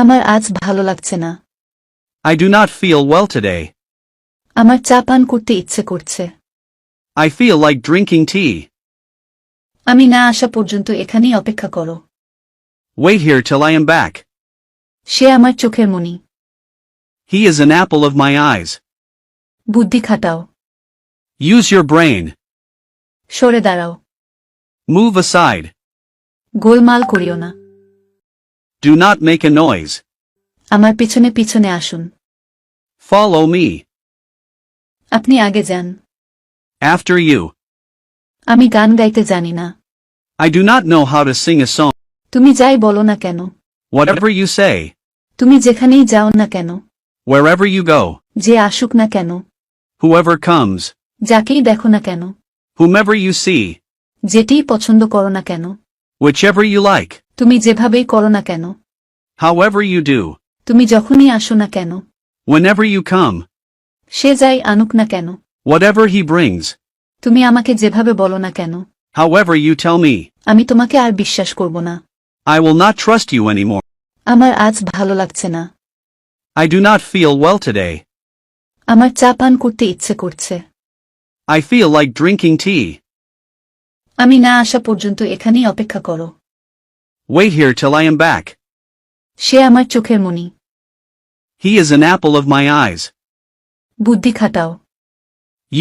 আমার আজ ভালো লাগছে না। I do not feel well today. আমার চা পান করতে ইচ্ছে করছে। I feel like drinking tea. আমি না আসা পর্যন্ত এখানেই অপেক্ষা করো। Wait here till I am back. সে আমার চোখের মণি। He is an apple of my eyes. বুদ্ধি খাটাও। Use your brain. সরে দাঁড়াও। Move aside. গোলমাল করিও না। Do not make a noise. আমার পিছনে পিছনে আসুন। Follow me. আপনি আগে যান। After you. আমি গান গাইতে জানি না। I do not know how to sing a song. তুমি যাই বলো না কেন। Whatever you say. তুমি যেখানেই যাও না কেন। Wherever you go. যে আসুক না কেন। Whoever comes. যাকেই দেখো না কেন। Whomever you see. যেটিই পছন্দ করো না কেন। Whichever you like. তুমি যেভাবেই করো না কেন। However you do. তুমি যখনই আসো না কেন। Whenever you come. সে যাই আনুক না কেন। Whatever he brings. তুমি আমাকে যেভাবে বলো না কেন। However you tell me. আমি তোমাকে আর বিশ্বাস করব না। I will not trust you anymore. আমার আজ ভালো লাগছে না। I do not feel well today. আমার চা পান করতে ইচ্ছে করছে। I feel like drinking tea. আমি না আসা পর্যন্ত এখানেই অপেক্ষা করো। Wait here till I am back. সে আমার চোখের মণি। He is an apple of my eyes. বুদ্ধি খাটাও।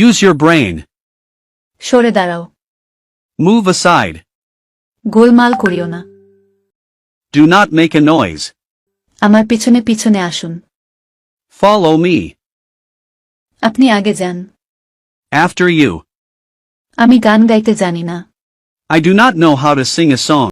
Use your brain. সরে দাঁড়াও। Move aside. গোলমাল করিও না। Do not make a noise. আমার পিছনে পিছনে আসুন। Follow me. আপনি আগে যান। After you. আমি গান গাইতে জানি না। I do not know how to sing a song.